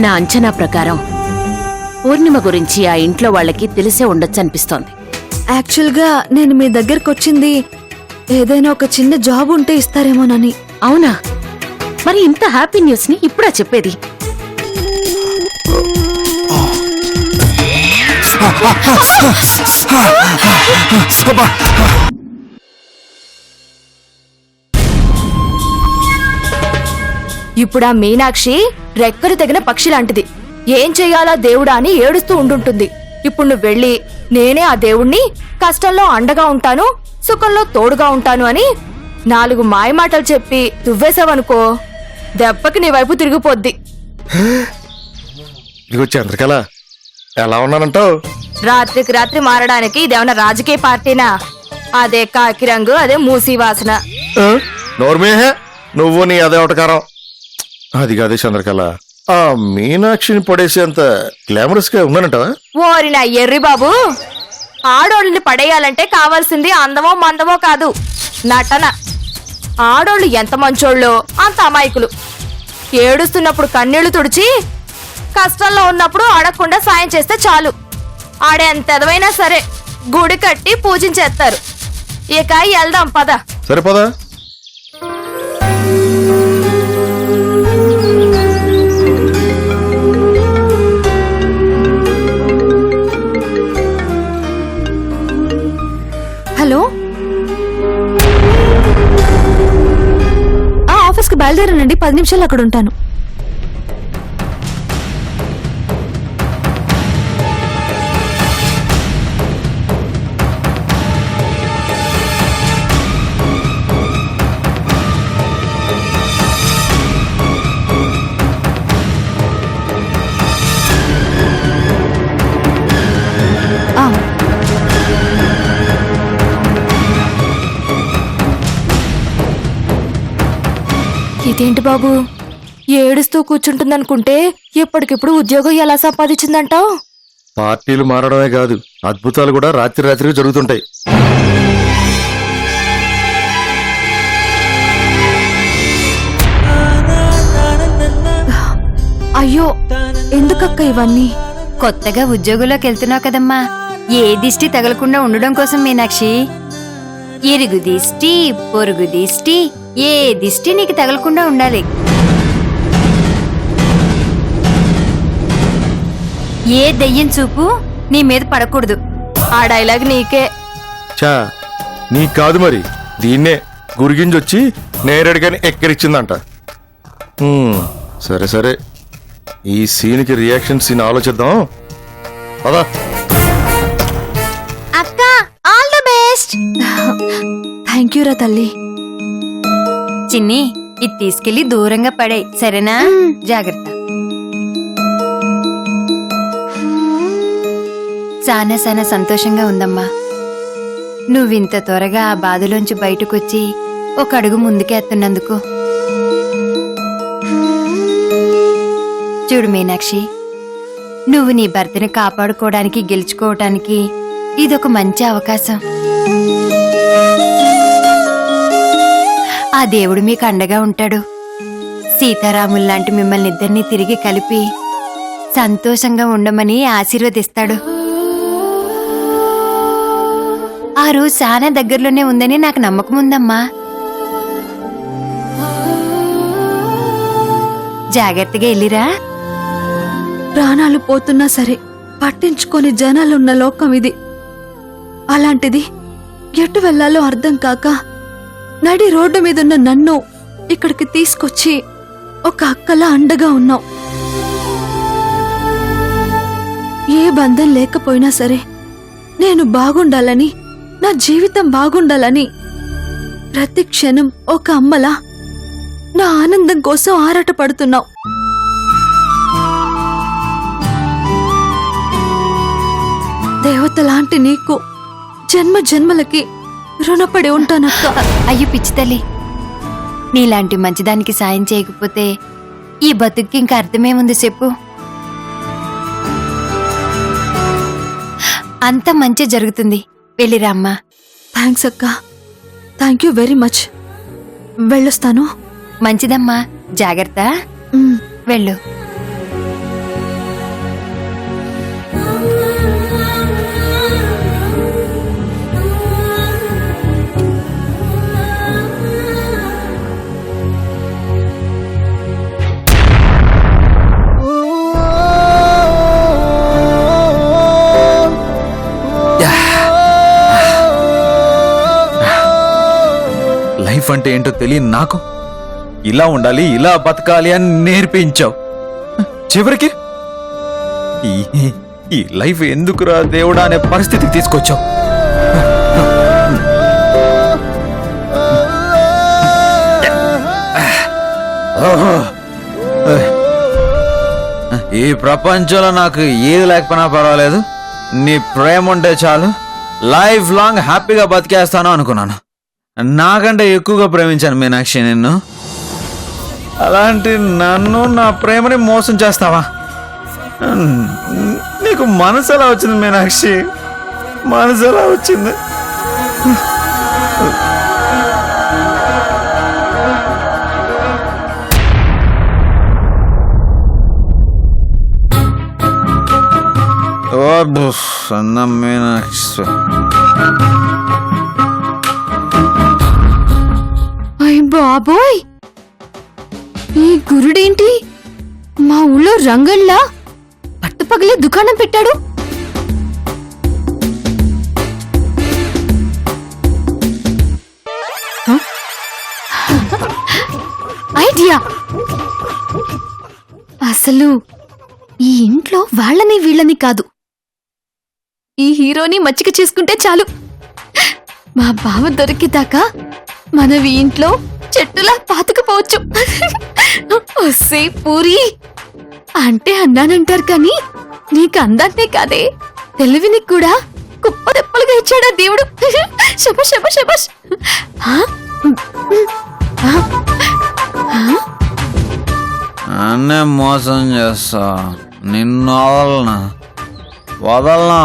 నా అంచనా ప్రకారం పూర్ణిమ గురించి ఆ ఇంట్లో వాళ్ళకి తెలిసే ఉండొచ్చు అనిపిస్తోంది. యాక్చువల్గా నేను మీ దగ్గరకు వచ్చింది ఏదైనా ఒక చిన్న జాబ్ ఉంటే ఇస్తారేమోనని. అవునా? మరి ఇంత హ్యాపీ న్యూస్ ని ఇప్పుడా చెప్పేది? ఇప్పుడు ఆ మీనాక్షి రెక్కలు తెగిన పక్షి లాంటిది. ఏం చెయ్యాలా దేవుడా అని ఏడుస్తూ ఉండుంటుంది. ఇప్పుడు నువ్వు వెళ్ళి నేనే ఆ దేవుణ్ణి కష్టంలో అండగా ఉంటాను, సుఖంలో తోడుగా ఉంటాను అని 4 మాయమాటలు చెప్పి దువ్వేసావనుకో, దెబ్బకి నీ వైపు తిరిగిపోద్ది. ఇదిగో చంద్రకళ, ఎలా ఉన్నానంటావు? రాత్రికి రాత్రి మారడానికి ఇదేమన్నా రాజకీయ పార్టీనా? అదే కాకి రంగు, అదే మూసీ వాసన. నోర్మేహే, నువ్వు నీ అదే ఒకటకారం. అది కాదే చంద్రకళ, ఆ మీనాక్షిని పడేసేంత గ్లామరస్ గా ఉన్నానంటావా? ఓరి నా ఎర్రి బాబు, ఆడోళ్ళని పడేయాలంటే కావాల్సింది అందమో మందమో కాదు, నటన. ఆడోళ్ళు ఎంత మంచోళ్ళో అంత అమాయకులు. ఏడుస్తున్నప్పుడు కన్నీళ్లు తుడిచి కష్టంలో ఉన్నప్పుడు అడగకుండా సాయం చేస్తే చాలు. ఆడెంత ఎదవైనా సరే గుడి కట్టి పూజించేస్తారు. ఇక వెళ్దాం పద. సరే పద. హలో, ఆఫీస్కి బయలుదేరానండి. 10 నిమిషాలు అక్కడ ఉంటాను. ఇదేంటి బాబు, ఏడుస్తూ కూర్చుంటుందనుకుంటే ఇప్పటికిప్పుడు ఉద్యోగం ఎలా సంపాదించిందంటావు? పార్టీలు మారడమే కాదు, అద్భుతాలు కూడా రాత్రి రాత్రికి జరుగుతుంటాయి. అయ్యో, ఎందుకక్క ఇవన్నీ? కొత్తగా ఉద్యోగంలోకి వెళ్తున్నావు కదమ్మా, ఏ దిష్టి తగలకుండా ఉండడం కోసం మీనాక్షి. ఇరుగు దిష్టి, పొరుగు దిష్టి, ఏ దిష్టి నీకు తగలకుండా ఉండాలి. ఏ దెయ్యం చూపు నీ మీద పడకూడదు. ఆ డైలాగ్ నీకే. చా, నీకు కాదు మరి, దీన్నే గురిగింజొచ్చి నేరేడుగాని ఎక్కరిచ్చిందంట. సరే సరే, ఈ సీన్కి రియాక్షన్ సీన్ ఆలోచిద్దాం. పదా. అక్క, all the best. Thank you రా తల్లి. చిన్ని, ఇది తీసుకెళ్లి దూరంగా పడే, సరేనా? జాగ్రత్త. చాలా సంతోషంగా ఉందమ్మా. నువ్వింత త్వరగా ఆ బాధలోంచి బయటకొచ్చి ఒక అడుగు ముందుకేస్తున్నందుకు. చూడు మీనాక్షి, నువ్వు నీ భర్తని కాపాడుకోవడానికి, గెలుచుకోవటానికి ఇదొక మంచి అవకాశం. ఆ దేవుడు మీకు అండగా ఉంటాడు. సీతారాముల్లాంటి మిమ్మల్ని ఇద్దరినీ తిరిగి కలిపి సంతోషంగా ఉండమని ఆశీర్వదిస్తాడు. ఆ రోజు చాలా దగ్గరలోనే ఉందని నాకు నమ్మకం ఉందమ్మా. జాగ్రత్తగా వెళ్ళిరా. ప్రాణాలు పోతున్నా సరే పట్టించుకొని జనాలున్న లోకం ఇది. అలాంటిది ఎటు వెళ్లాలో అర్థం కాక నడి రోడ్డు మీదున్న నన్ను ఇక్కడికి తీసుకొచ్చి ఒక అక్కలా అండగా ఉన్నావు. ఏ బంధం లేకపోయినా సరే నేను బాగుండాలని, నా జీవితం బాగుండాలని ప్రతి క్షణం ఒక అమ్మలా నా ఆనందం కోసం ఆరాటపడుతున్నావు. దేవతలాంటి నీకు జన్మ జన్మలకి రుణపడి ఉంటానక్క. అయ్యో పిచ్చి తల్లి, నీలాంటి మంచిదానికి సాయం చేయకపోతే ఈ బతుక్కి ఇంకా అర్థమేముంది చెప్పు? అంత మంచి జరుగుతుంది. వెళ్ళిరా అమ్మా. థ్యాంక్స్ అక్క. Thank you very much. వెళ్ళొస్తాను. మంచిదమ్మా, జాగ్రత్త. వెళ్ళు. లైఫ్ అంటే ఏంటో తెలియని నాకు ఇలా ఉండాలి, ఇలా బతకాలి అని నేర్పించావు. చివరికి ఈ లైఫ్ ఎందుకురా దేవుడా అనే పరిస్థితికి తీసుకొచ్చావు. ఈ ప్రపంచంలో నాకు ఏది లేకపోయినా పర్వాలేదు, నీ ప్రేమ ఉంటే చాలు, లైఫ్ లాంగ్ హ్యాపీగా బతికేస్తాను అనుకున్నాను. నాకంటే ఎక్కువగా ప్రేమించాను మీనాక్షి నిన్ను. అలాంటి నన్ను, నా ప్రేమని మోసం చేస్తావా? నీకు మనసు ఎలా వచ్చింది మీనాక్షి? మనసు ఎలా వచ్చింది? అన్న మీనాక్షి, అయ్ బాబోయ్, ఈ గురుడేంటి మా ఊళ్ళో రంగంలా పట్టుపగలే దుకాణం పెట్టాడు. ఐడియా. అసలు ఈ ఇంట్లో వాళ్ళని వీళ్ళని కాదు, ఈ హీరోని మచ్చిక చేసుకుంటే చాలు. మా బావ దొరికేదాకా మనం ఈ ఇంట్లో చెట్టులా పాతుకుపోవచ్చు. ఒసే పూరి అంటే అన్నానంటారు కానీ నీకు అందాన్నే కాదే, తెలివిని కూడా కుప్ప తెప్పలుగా ఇచ్చాడా దేవుడు. శబాష్ శబాష్ శబాష్. అన్నే మోసం చేస్తా, నిన్ను వదలనా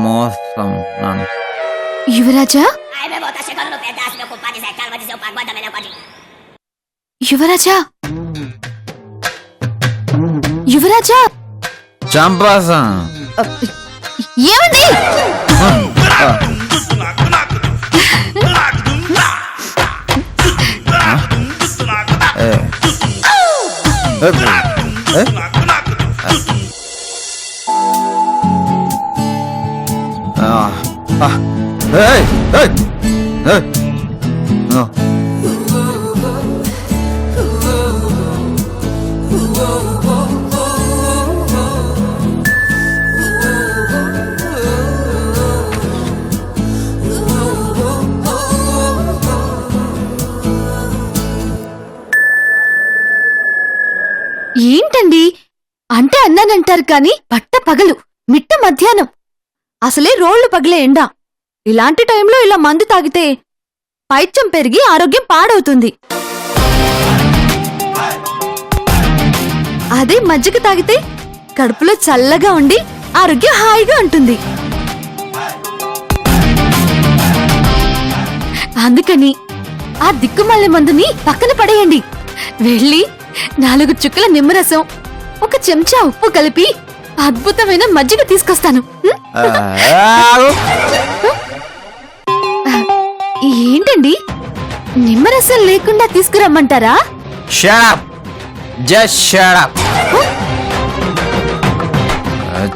మోసం నన్ను. యువరాజా, యువరాజా, యువరాజా, చంపేసా. ఏమండి? ఏంటండి అంటే అన్నానంటారు కాని పట్ట పగలు మిట్ట మధ్యాహ్నం అసలే రోళ్లు పగిలే ఎండ. ఇలాంటి టైంలో ఇలా మందు తాగితే పైత్యం పెరిగి ఆరోగ్యం పాడవుతుంది. అదే మజ్జిగ తాగితే కడుపులో చల్లగా ఉండి ఆరోగ్యం హాయిగా ఉంటుంది. అందుకని ఆ దిక్కుమాలే మందుని పక్కన పడేయండి. వెళ్ళి 4 చుక్కల నిమ్మరసం, 1 చెంచా ఉప్పు కలిపి అద్భుతమైన మజ్జిగ తీసుకొస్తాను. ఏంటండి నిమ్మరసం లేకుండా తీసుకురమ్మంటారా?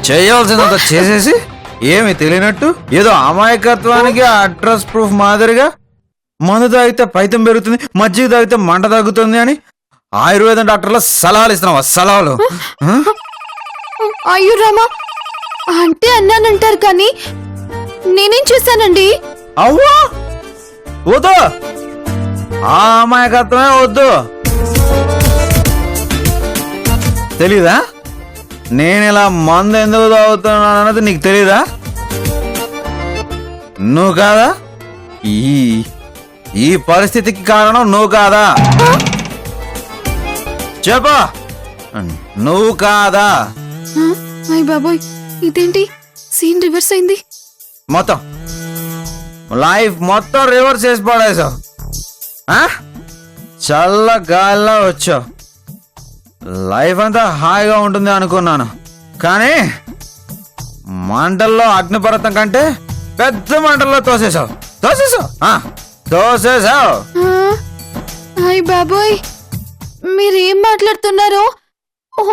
చేయాల్సినంత చేసేసి ఏమి తెలియనట్టు ఏదో అమాయకత్వానికి అడ్రస్ ప్రూఫ్ మాదిరిగా మందు తాగితే పైతం పెరుగుతుంది, మజ్జిగ తాగితే మంట తగ్గుతుంది అని ఆయుర్వేదం డాక్టర్ల సలహాలు ఇస్తున్నావా? సలహాలు? అయ్యో రామా, అంటే అన్నానంటారు కానీ నేనేం చేశానండి? అవ్వా వద్దు, ఆ అమాయకత్వమే వద్దు. తెలీదా నేను ఇలా మందు ఎందుకు తాగుతున్నాను అన్నది? నీకు తెలీదా? నువ్వు కాదా ఈ పరిస్థితికి కారణం? నువ్వు కాదా? చెప్పా, నువ్వు కాదా? అయ్య బాబోయ్, ఇదేంటి సీన్ రివర్స్ అయింది? మొత్తం లైఫ్ మొత్తం రివర్స్ చేసి పడేసావు. చల్ల గాల్లో వచ్చావు. లైఫ్ అంతా హాయిగా ఉంటుంది అనుకున్నాను, కానీ మంటల్లో అగ్నిపర్వతం కంటే పెద్ద మంటల్లో తోసేసావు. అయ్య బాబోయ్, మీరేం మాట్లాడుతున్నారో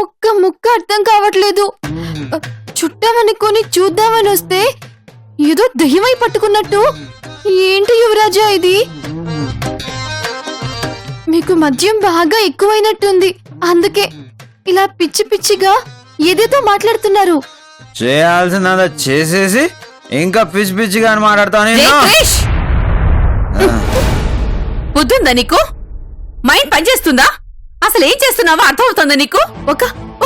ఒక్క ముక్క అర్థం కావట్లేదు. చుట్టామనుకొని చూద్దామని వస్తే ఏదో దయ్యమై పట్టుకున్నట్టు. ఏంటి యువరాజా ఇది? మీకు మద్యం బాగా ఎక్కువైనట్టుంది, అందుకే ఇలా పిచ్చి పిచ్చిగా ఏదేదో మాట్లాడుతున్నారు. చేయాల్సిందంతా చేసేసి ఇంకా పిచ్చి పిచ్చిగా అని మాట్లాడతాను. బుద్ధుందా నీకు? మైండ్ పనిచేస్తుందా? అసలు ఏం చేస్తున్నావో అర్థమవుతుందా నీకు?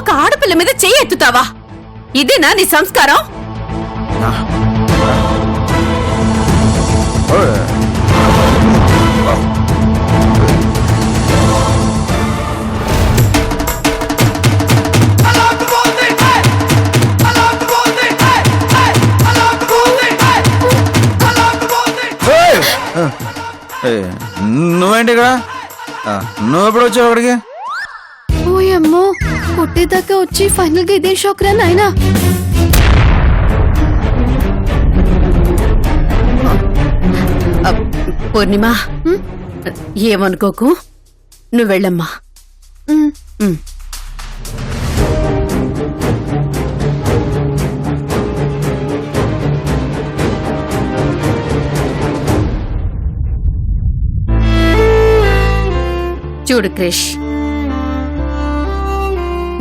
ఒక ఆడపిల్ల మీద చెయ్యి ఎత్తుతావా? ఇదేనా నీ సంస్కారం? నువ్వేంటి ఇక్కడ? నువ్వు ఎప్పుడు వచ్చావు అక్కడికి? ఓయమ్మో, కొట్టేదాకా వచ్చి ఫైనల్ గా ఇదే షాక్ రా నాయనా. పూర్ణిమ, ఏమనుకోకు, నువ్వు వెళ్ళమ్మా. చూడు క్రిష్,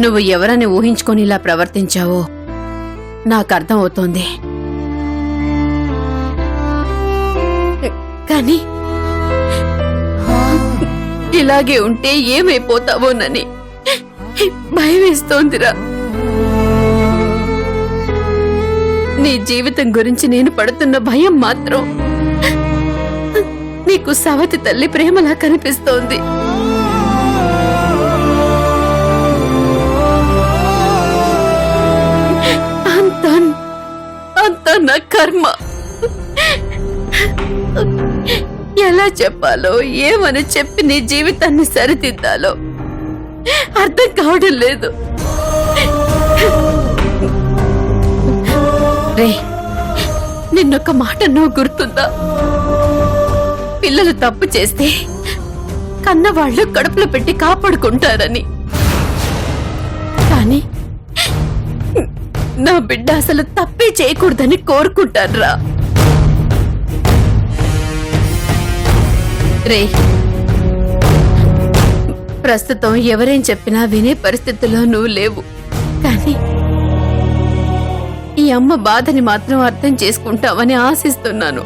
నువ్వు ఎవరని ఊహించుకొని ఇలా ప్రవర్తించావో నాకు అర్థం అవుతోంది. కానీ ఇలాగే ఉంటే ఏమైపోతావోనని భయం వేస్తోందిరా. నీ జీవితం గురించి నేను పడుతున్న భయం మాత్రం నీకు సవతి తల్లి ప్రేమలా కనిపిస్తోంది. అంతా నా కర్మ. ఎలా చెప్పాలో, ఏమని చెప్పి నీ జీవితాన్ని సరిదిద్దాలో అర్థం కావడం లేదు. రే, నిన్నొక్క మాట నువ్వు గుర్తుందా? పిల్లలు తప్పు చేస్తే కన్నవాళ్లు కడుపులో పెట్టి కాపాడుకుంటారని. కానీ నా బిడ్డ అసలు తప్పే చేయకూడదని కోరుకుంటాన్రా. రే, ప్రస్తుతం ఎవరేం చెప్పినా వినే పరిస్థితిలో నువ్వు లేవు, కానీ ఈ అమ్మ బాధని మాత్రం అర్థం చేసుకుంటావని ఆశిస్తున్నాను.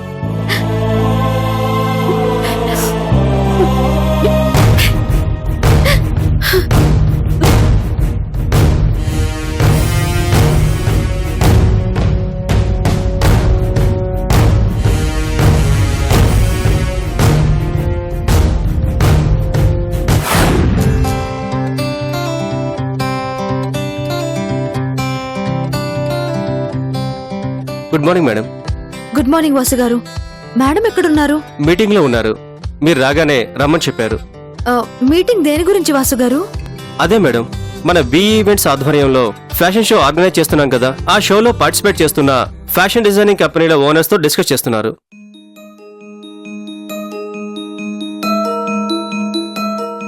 Good morning madam. Good morning Vasu గారు. మేడం ఎక్కడున్నారు? మీటింగ్ లో ఉన్నారు. మీరు రాగానే రమ్మని చెప్పారు. మీటింగ్ దేని గురించి వాసు గారు? అదే మేడం, మన బిఈ ఈవెంట్స్ ఆధ్వర్యంలో ఫ్యాషన్ షో ఆర్గనైజ్ చేస్తున్నాం కదా, ఆ షోలో పార్టిసిపేట్ చేస్తున్న ఫ్యాషన్ డిజైనింగ్ కంపెనీల ఓనర్స్ తో డిస్కస్ చేస్తున్నారు.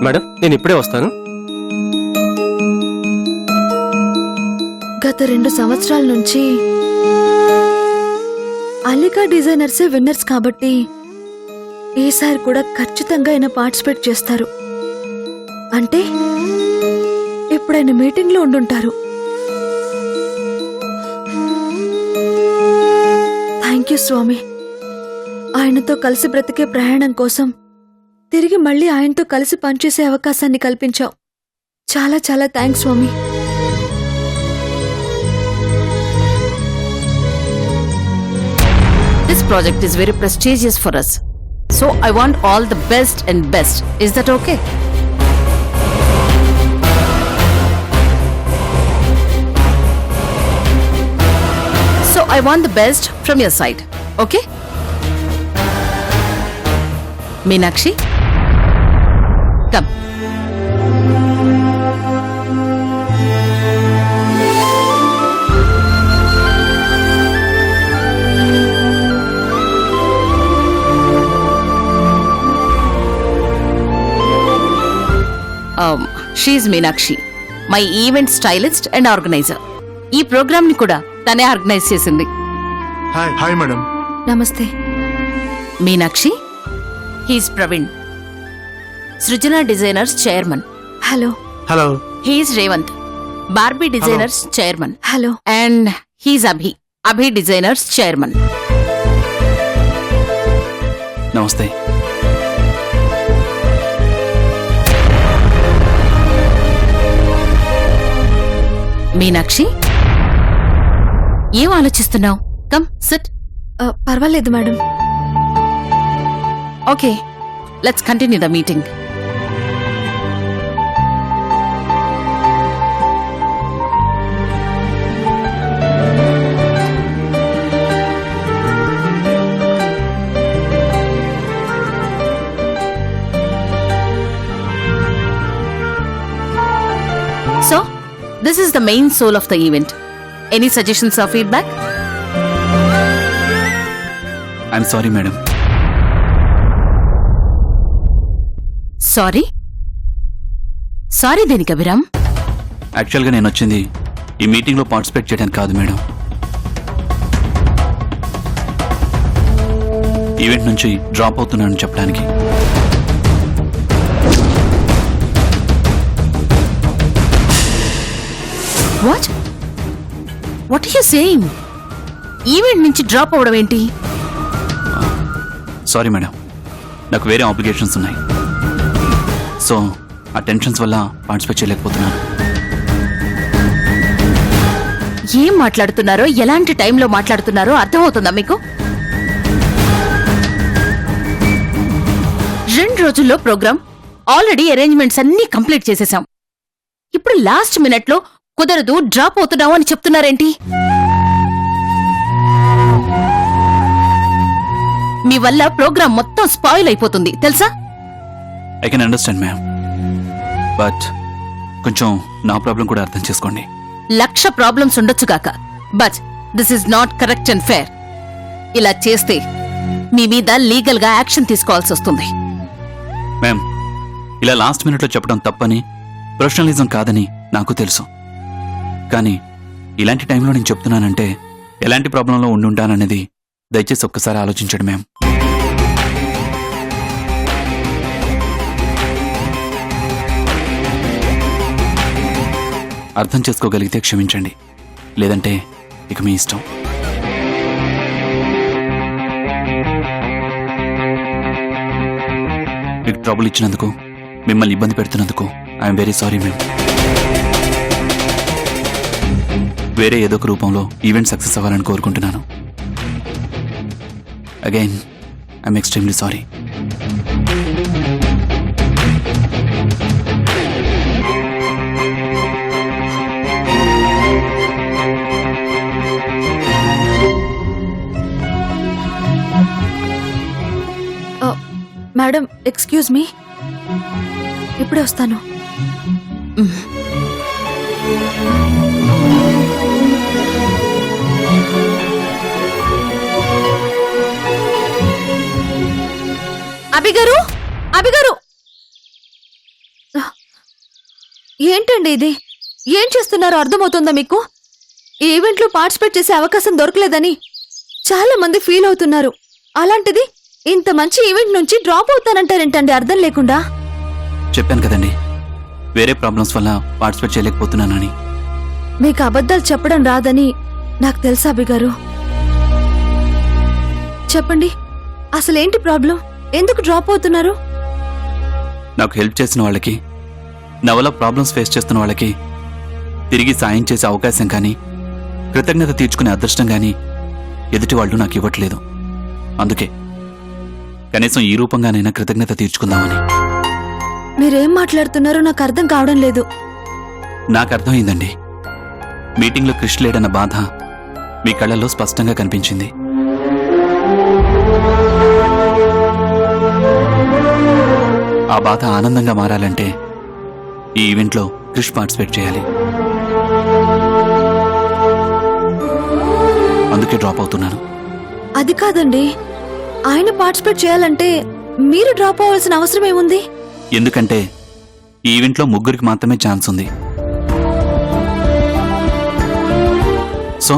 మేడం, నేను ఇప్పుడే వస్తాను. గత 2 సంవత్సరాల నుంచి అలికా డిజైనర్సే విన్నర్స్ కాబట్టి ఈసారి కూడా ఖచ్చితంగా ఆయన పార్టిసిపేట్ చేస్తారు. అంటే ఇప్పుడు ఆయన మీటింగ్ లో ఉండుంటారు. థ్యాంక్ యూ స్వామి. ఆయనతో కలిసి బ్రతికే ప్రయాణం కోసం తిరిగి మళ్ళీ ఆయనతో కలిసి పనిచేసే అవకాశాన్ని కల్పించావు. చాలా చాలా థ్యాంక్స్ స్వామి. This project is very prestigious for us. So I want all the best and best. Is that okay? So I I want the best from your side, okay? Meenakshi, come. She Meenakshi, my event stylist and organiser. ఈ programme ని కూడా తనే organise చేసింది. Hi madam. నమస్తే. Meenakshi, he's Praveen, Srujana designers chairman. Hello. Hello. He's Revanth, Barbie designers chairman. Hello. And he's Abhi, Abhi designers chairman. నమస్తే. మీనాక్షి, ఏం ఆలోచిస్తున్నావు? Come sit. పర్వాలేదు madam. Okay, let's continue the meeting. So, this is the main soul of the event. Any suggestions or feedback? I'm sorry madam. Sorry? Sorry దేనికి అభిరామ్? యాక్చువల్గా నేను వచ్చింది ఈ మీటింగ్లో పార్టిసిపేట్ చేయడానికి కాదు మేడం. ఈవెంట్ నుంచి డ్రాప్ అవుతున్నానని చెప్పడానికి. What? What are you saying? Event నుంచి డ్రాప్ అవడం ఏంటి? సారీ మేడం, నాకు వేరే ఆబ్లిగేషన్స్ ఉన్నాయి. సో ఆ టెన్షన్స్ వల్ల పార్టిసిపేట్ చేయలేకపోతున్నాను. ఏం మాట్లాడుతున్నారో, ఎలాంటి టైంలో మాట్లాడుతున్నారో అర్థమవుతుందా మీకు? 2 రోజుల్లో ప్రోగ్రామ్ ఆల్రెడీ అరేంజ్మెంట్స్ అన్నీ కంప్లీట్ చేసేసాం. ఇప్పుడు లాస్ట్ మినిట్ లో కుదరదు, డ్రాప్ అవుతున్నావు అని చెప్తున్నారేంటి? మీ వల్ల ప్రోగ్రామ్ మొత్తం స్పాయిల్ అయిపోతుంది తెలుసా? I can understand ma'am, but కొంచెం నా ప్రాబ్లం కూడా అర్థం చేసుకోండి. 1,00,000 ప్రాబ్లమ్స్ ఉండొచ్చుగాక, but this is not correct and fair. ఇలా చేస్తే మీ మీద లీగల్ గా యాక్షన్ తీసుకోవాల్సి వస్తుంది. మ్యామ్, ఇలా లాస్ట్ మినిట్లో చెప్పడం తప్పని, ప్రొఫెషనలిజం కాదని నాకు తెలుసు. కానీ ఇలాంటి టైంలో నేను చెప్తున్నానంటే ఎలాంటి ప్రాబ్లంలో ఉండుంటాననేది దయచేసి ఒక్కసారి ఆలోచించండి మ్యామ్. అర్థం చేసుకోగలిగితే క్షమించండి, లేదంటే ఇక మీ ఇష్టం. మీకు ట్రబుల్ ఇచ్చినందుకు, మిమ్మల్ని ఇబ్బంది పెడుతున్నందుకు ఐఎమ్ వెరీ సారీ మ్యామ్. వేరే ఏదో ఒక రూపంలో ఈవెంట్ సక్సెస్ అవ్వాలని కోరుకుంటున్నాను. Again I'm extremely sorry. Madam, excuse me, ఇప్పుడే వస్తాను. అభిగారు, అభిగారు, ఏంటండి ఇది? ఏం చేస్తున్నారో అర్థమవుతుందా మీకు? ఈ ఈవెంట్ లో పార్టిసిపేట్ చేసే అవకాశం దొరకలేదని చాలా మంది ఫీల్ అవుతున్నారు. అలాంటిది ఇంత మంచి ఈవెంట్ నుంచి డ్రాప్ అవుతానంటారేంటండి అర్థం లేకుండా? చెప్పాను కదండి, వేరే ప్రాబ్లమ్స్ వల్ల పార్టిసిపేట్ చేయలేకపోతున్నానని. మీకు అబద్ధాలు చెప్పడం రాదని నాకు తెలుసా అభిగారు? చెప్పండి, అసలేంటి ప్రాబ్లం? ఎందుకు డ్రాప్ అవుతున్నారు? నాకు హెల్ప్ చేసిన వాళ్ళకి, నా వల్ల ప్రాబ్లమ్స్ ఫేస్ చేస్తున్న వాళ్ళకి తిరిగి సాయం చేసే అవకాశం కానీ, కృతజ్ఞత తీర్చుకునే అదృష్టం కానీ ఎదుటి వాళ్ళు నాకు ఇవ్వట్లేదు. అందుకే కనీసం ఈ రూపంగానైనా కృతజ్ఞత తీర్చుకుందామని. మీరేం మాట్లాడుతున్నారో నాకు అర్థం కావడం లేదు. నాకు అర్థమైందండి. మీటింగ్లో కృషి లేడన్న బాధ మీ కళ్ళల్లో స్పష్టంగా కనిపించింది. ఆ బాధ ఆనందంగా మారాలంటే ఈ ఈవెంట్లో క్రిష్ పార్టిసిపేట్ చేయాలి. అందుకే డ్రాప్ అవుతున్నాను. అది కాదండి, ఆయన పార్టిసిపేట్ చేయాలంటే మీరు డ్రాప్ అవ్వాల్సిన అవసరం ఏముంది? ఎందుకంటే ఈ ఈవెంట్లో ముగ్గురికి మాత్రమే ఛాన్స్ ఉంది. సో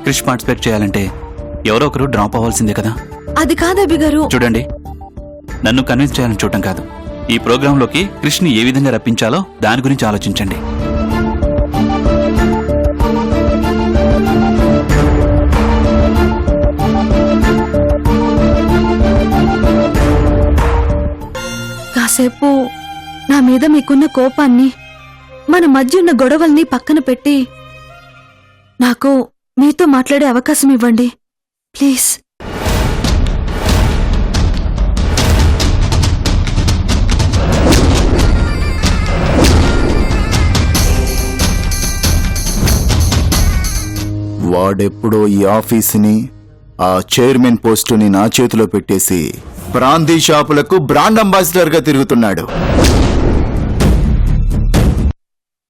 క్రిష్ పార్టిసిపేట్ చేయాలంటే ఎవరో ఒకరు డ్రాప్ అవ్వాల్సిందే కదా. అది కాదు అభి గారు. చూడండి, నన్ను కన్విన్స్ చేయాలని చూడటం కాదు, ఈ ప్రోగ్రాంలోకి క్రిష్ని ఏ విధంగా రప్పించాలో దాని గురించి ఆలోచించండి. కాసేపు నా మీద మీకున్న కోపాన్ని, మన మధ్య ఉన్న గొడవల్ని పక్కన పెట్టి నాకు మీతో మాట్లాడే అవకాశం ఇవ్వండి ప్లీజ్. వాడెప్పుడో ఈ ఆఫీసుని, ఆ చైర్మన్ పోస్టుని నా చేతిలో పెట్టేసి బ్రాందీ షాపులకు బ్రాండ్ అంబాసిడర్ గా తిరుగుతున్నాడు.